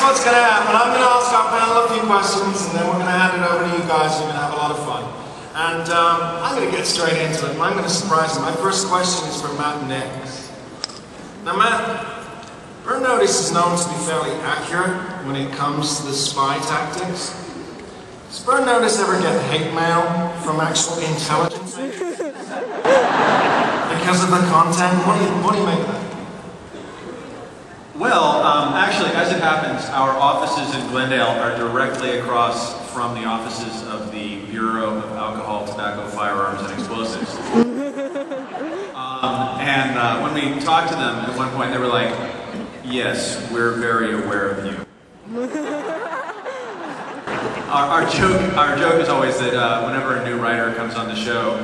what's going to happen. I'm going to ask our panel a few questions, and then we're going to hand it over to you guys. You're going to have a lot of fun. And I'm going to get straight into it. I'm going to surprise you. My first question is for Matt and Nick. Now, Matt, Burn Notice is known to be fairly accurate when it comes to the spy tactics. Does Burn Notice ever get hate mail from actual intelligence agents? Because of the content? What do you make of that? Well, actually, as it happens, our offices in Glendale are directly across from the offices of the Bureau of Alcohol, Tobacco, Firearms, and Explosives. When we talked to them, at one point they were like, yes, we're very aware of you. Our joke is always that whenever a new writer comes on the show,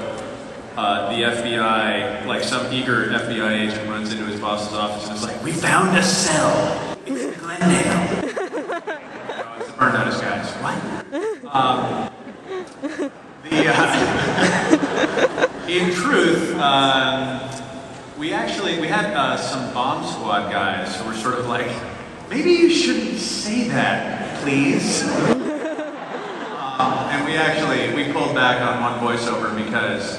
the FBI, like some eager FBI agent runs into his boss's office and is like, we found a cell in Glendale. It's the Burn Notice guys. What? In truth, we had some bomb squad guys who were sort of like, maybe you shouldn't say that, please. And we pulled back on one voiceover because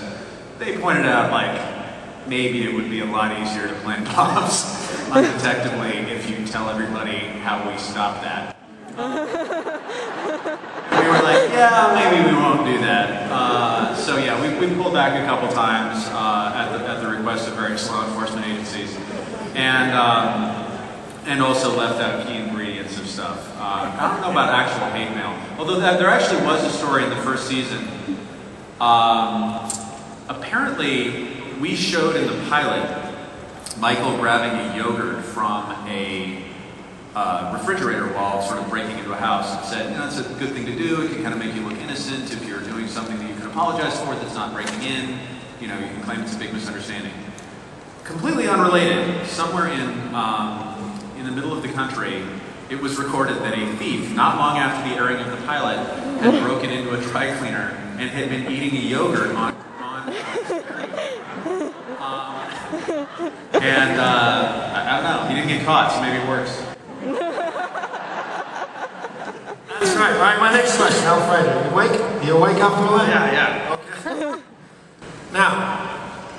they pointed out, like, maybe it would be a lot easier to plant bombs undetectably if you tell everybody how we stopped that. And we were like, yeah, maybe we won't do that. So yeah, we pulled back a couple times at the request of various law enforcement agencies, and also left out key ingredients of stuff. I don't know about actual hate mail, although there actually was a story in the first season. Apparently, we showed in the pilot Michael grabbing a yogurt from a refrigerator while sort of breaking into a house and said, you know, it's a good thing to do. It can kind of make you look innocent if you're doing something that you can apologize for that's not breaking in. You know, you can claim it's a big misunderstanding. Completely unrelated, somewhere in the middle of the country, it was recorded that a thief, not long after the airing of the pilot, had broken into a dry cleaner and had been eating a yogurt on I don't know, he didn't get caught, so maybe it works. That's right. All right, my next question, Alfredo. You awake? You awake after all that? Yeah. Okay. Now,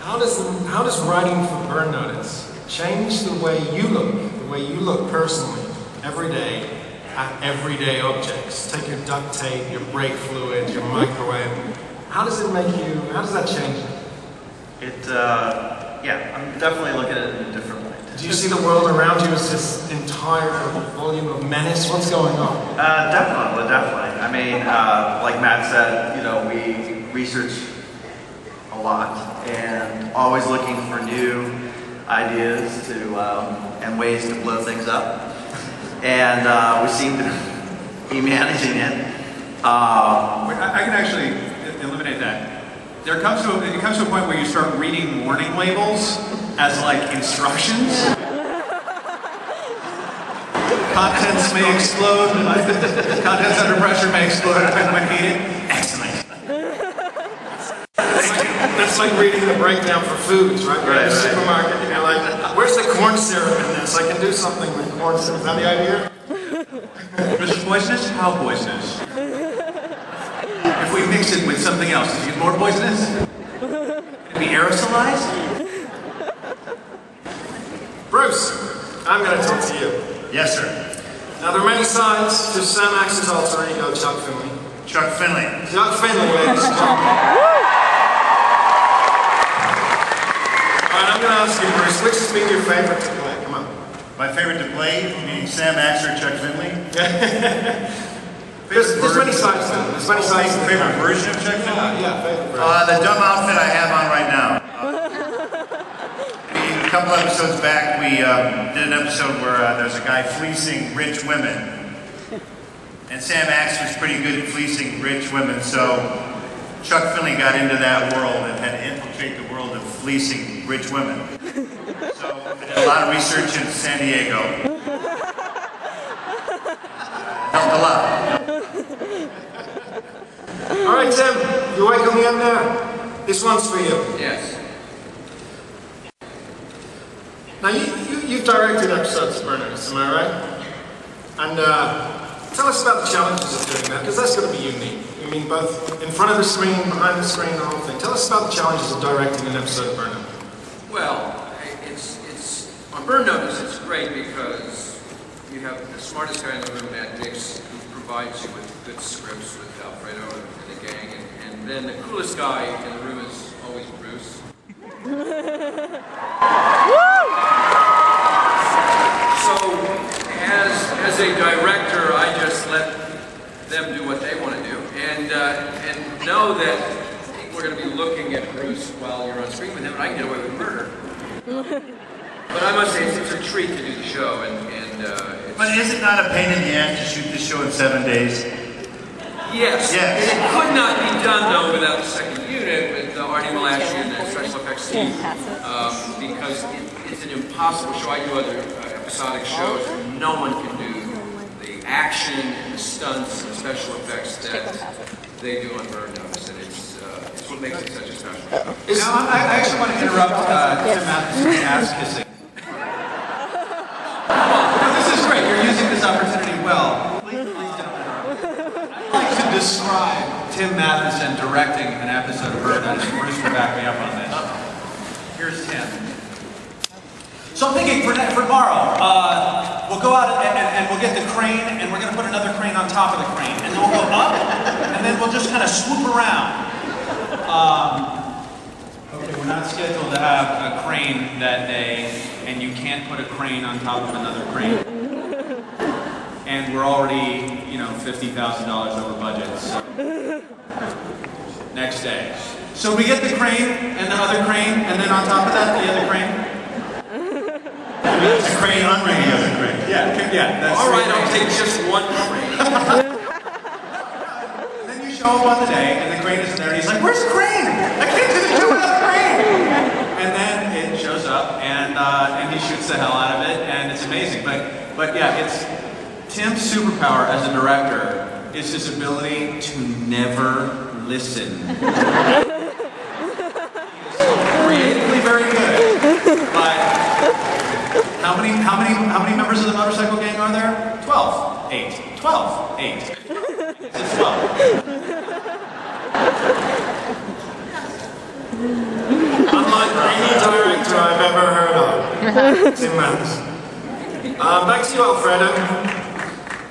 how does writing for Burn Notice change the way you look personally, every day, at everyday objects? Take your duct tape, your brake fluid, your microwave. How does that change it? Yeah, I'm definitely looking at it in a different light. Do you see the world around you as this entire volume of menace? What's going on? Definitely. I mean, like Matt said, you know, we research a lot and always looking for new ideas and ways to blow things up. And we seem to be managing it. I can actually eliminate that. It comes to a point where you start reading warning labels as like instructions. Contents may explode. Contents under pressure may explode when heated. Excellent. That's like reading the breakdown for foods, right? You're in the supermarket and you're like, where's the corn syrup in this? I can do something with corn syrup. Is that the idea? Mr. Poisonous? How poisonous? If we mix it with something else, does it get more poisonous? Can it be aerosolized? Bruce, I'm going to talk to you. Yes, sir. Now, there are many sides to Sam Axe's alter ego, Chuck Finley. Chuck Finley. Chuck Finley, ladies and gentlemen. Alright, I'm going to ask you, Bruce, which has been your favorite to play? Come on. My favorite to play, meaning Sam Axe or Chuck Finley? There's many sides to it. There's many sides to it. Favorite version of Chuck Finley? Yeah, favorite version. The dumb outfit I have on right now. A couple episodes back, we did an episode where there's a guy fleecing rich women. And Sam Axe was pretty good at fleecing rich women, so Chuck Finley got into that world and had to infiltrate the world of fleecing rich women. So I did a lot of research in San Diego. Helped a lot. All right, Tim, you awake on the end there? This one's for you. Yes. Now, you've directed episodes of Burn Notice, am I right? And tell us about the challenges of doing that, because that's going to be unique. I mean, both in front of the screen, behind the screen, the whole thing. Tell us about the challenges of directing an episode of Burnout. Well, it's on Burn Notice, it's great because you have the smartest guy in the room, Matt Dix, who provides you with good scripts with Alfredo and the gang, and then the coolest guy in the room is always Bruce. So, as a director, I just let them do what they want to do, and know that we're going to be looking at Bruce while you're on screen with him, and I can get away with murder. But I must say, it's a treat to do the show, But is it not a pain in the ass to shoot this show in 7 days? Yes. Yes. It could not be done, though, without the second unit, with Artie Malachi and the special effects team, because it's an impossible show. I do other episodic shows, and no one can do the action and the stunts and special effects that they do on Burn Notice, and it's what makes it such a special show. Now, I actually want to interrupt Tim Matheson's ass kissing. No, this is great. You're using this opportunity well. Please don't interrupt. I'd like to describe Tim Matheson directing an episode of Burn Notice. Bruce will back me up on this. Here's Tim. So I'm thinking for tomorrow, we'll go out and we'll get the crane, and we're going to put another crane on top of the crane, and then we'll go up, and then we'll just kind of swoop around. Okay, we're not scheduled to have a crane that day, and you can't put a crane on top of another crane. And we're already, $50,000 over budget. So. Next day. So we get the crane, and the other crane, and then on top of that, the other crane. That's a crane under the other crane. Yeah. That's all right, I'll take just one crane. And then you show up on the day, and the crane isn't there, and he's like, "Where's the crane? I can't do the show without the crane." And then it shows up, and he shoots the hell out of it, and it's amazing. But yeah, it's Tim's superpower as a director is his ability to never listen. Creatively very good, but. How many members of the motorcycle gang are there? 12. 8. 12. 8. It's 12. Unlike any director I've ever heard of, Tim Vance. Back to you, Alfredo.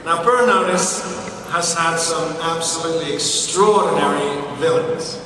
Now, Burn Notice has had some absolutely extraordinary villains.